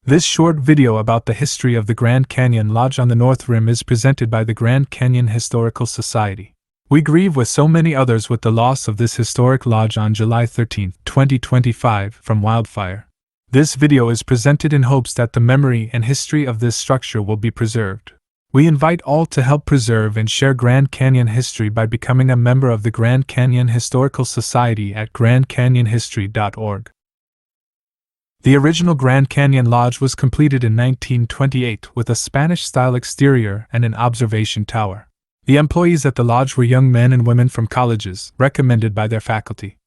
This short video about the history of the Grand Canyon Lodge on the North Rim is presented by the Grand Canyon Historical Society. We grieve with so many others with the loss of this historic lodge on July 13, 2025, from wildfire. This video is presented in hopes that the memory and history of this structure will be preserved. We invite all to help preserve and share Grand Canyon history by becoming a member of the Grand Canyon Historical Society at grandcanyonhistory.org. The original Grand Canyon Lodge was completed in 1928 with a Spanish-style exterior and an observation tower. The employees at the lodge were young men and women from colleges, recommended by their faculty.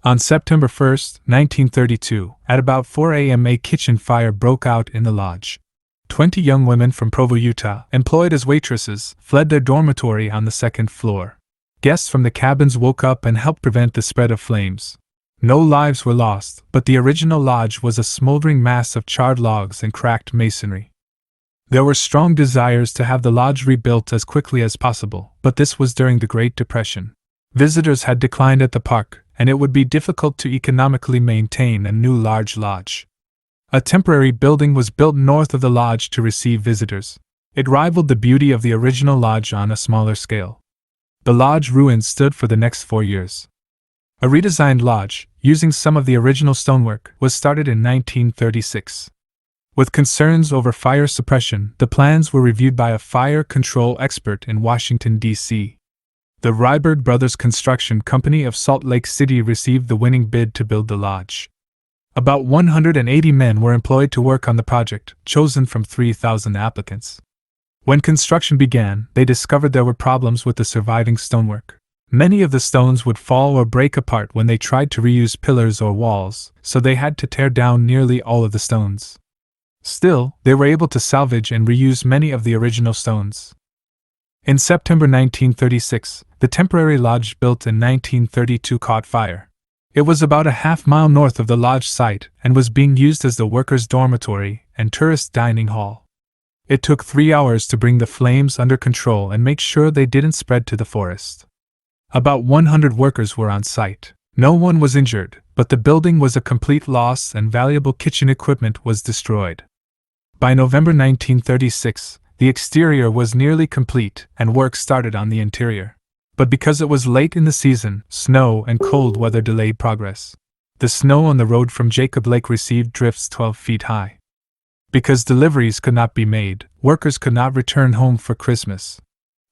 On September 1, 1932, at about 4 a.m. a kitchen fire broke out in the lodge. 20 young women from Provo, Utah, employed as waitresses, fled their dormitory on the second floor. Guests from the cabins woke up and helped prevent the spread of flames. No lives were lost, but the original lodge was a smoldering mass of charred logs and cracked masonry. There were strong desires to have the lodge rebuilt as quickly as possible, but this was during the Great Depression. Visitors had declined at the park, and it would be difficult to economically maintain a new large lodge. A temporary building was built north of the lodge to receive visitors. It rivaled the beauty of the original lodge on a smaller scale. The lodge ruins stood for the next 4 years. A redesigned lodge, using some of the original stonework, was started in 1936. With concerns over fire suppression, the plans were reviewed by a fire control expert in Washington, D.C. The Ryberg Brothers Construction Company of Salt Lake City received the winning bid to build the lodge. About 180 men were employed to work on the project, chosen from 3,000 applicants. When construction began, they discovered there were problems with the surviving stonework. Many of the stones would fall or break apart when they tried to reuse pillars or walls, so they had to tear down nearly all of the stones. Still, they were able to salvage and reuse many of the original stones. In September 1936, the temporary lodge built in 1932 caught fire. It was about a half-mile north of the lodge site and was being used as the workers' dormitory and tourist dining hall. It took 3 hours to bring the flames under control and make sure they didn't spread to the forest. About 100 workers were on site. No one was injured, but the building was a complete loss and valuable kitchen equipment was destroyed. By November 1936, the exterior was nearly complete and work started on the interior. But because it was late in the season, snow and cold weather delayed progress. The snow on the road from Jacob Lake received drifts 12 feet high. Because deliveries could not be made, workers could not return home for Christmas.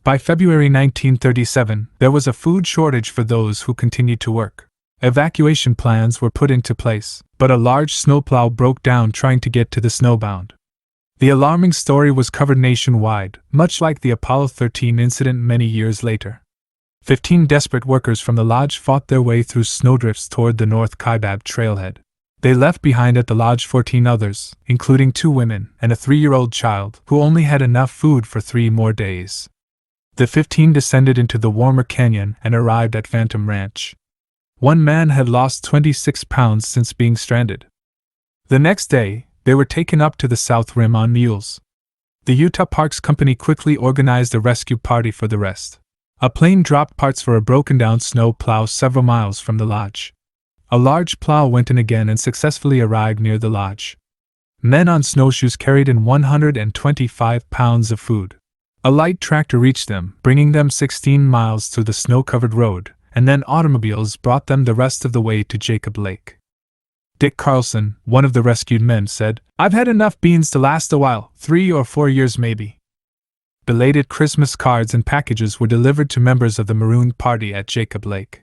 By February 1937, there was a food shortage for those who continued to work. Evacuation plans were put into place, but a large snowplow broke down trying to get to the snowbound. The alarming story was covered nationwide, much like the Apollo 13 incident many years later. 15 desperate workers from the lodge fought their way through snowdrifts toward the North Kaibab trailhead. They left behind at the lodge 14 others, including 2 women and a 3-year-old child who only had enough food for 3 more days. The 15 descended into the warmer canyon and arrived at Phantom Ranch. One man had lost 26 pounds since being stranded. The next day, they were taken up to the South Rim on mules. The Utah Parks Company quickly organized a rescue party for the rest. A plane dropped parts for a broken-down snow plow several miles from the lodge. A large plow went in again and successfully arrived near the lodge. Men on snowshoes carried in 125 pounds of food. A light tractor reached them, bringing them 16 miles through the snow-covered road, and then automobiles brought them the rest of the way to Jacob Lake. Dick Carlson, one of the rescued men, said, "I've had enough beans to last a while, 3 or 4 years maybe." Belated Christmas cards and packages were delivered to members of the marooned party at Jacob Lake.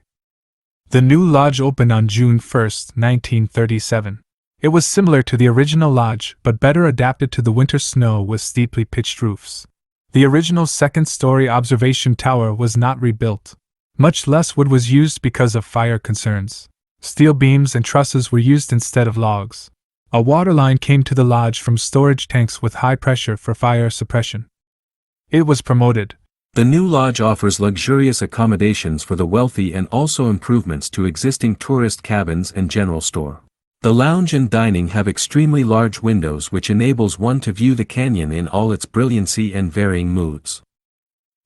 The new lodge opened on June 1, 1937. It was similar to the original lodge, but better adapted to the winter snow with steeply pitched roofs. The original second-story observation tower was not rebuilt. Much less wood was used because of fire concerns. Steel beams and trusses were used instead of logs. A water line came to the lodge from storage tanks with high pressure for fire suppression. It was promoted. The new lodge offers luxurious accommodations for the wealthy and also improvements to existing tourist cabins and general store. The lounge and dining have extremely large windows which enables one to view the canyon in all its brilliancy and varying moods.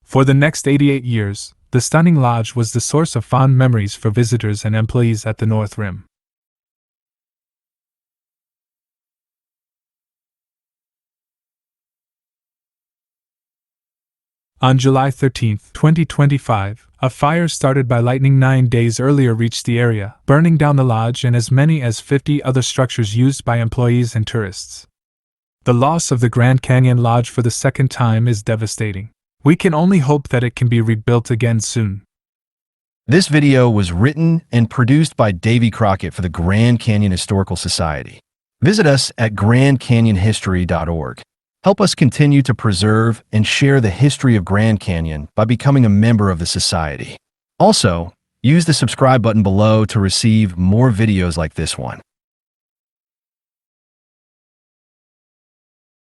For the next 88 years, the stunning lodge was the source of fond memories for visitors and employees at the North Rim. On July 13, 2025, a fire started by lightning 9 days earlier reached the area, burning down the lodge and as many as 50 other structures used by employees and tourists. The loss of the Grand Canyon Lodge for the second time is devastating. We can only hope that it can be rebuilt again soon. This video was written and produced by Davy Crockett for the Grand Canyon Historical Society. Visit us at grandcanyonhistory.org. Help us continue to preserve and share the history of Grand Canyon by becoming a member of the Society. Also, use the subscribe button below to receive more videos like this one.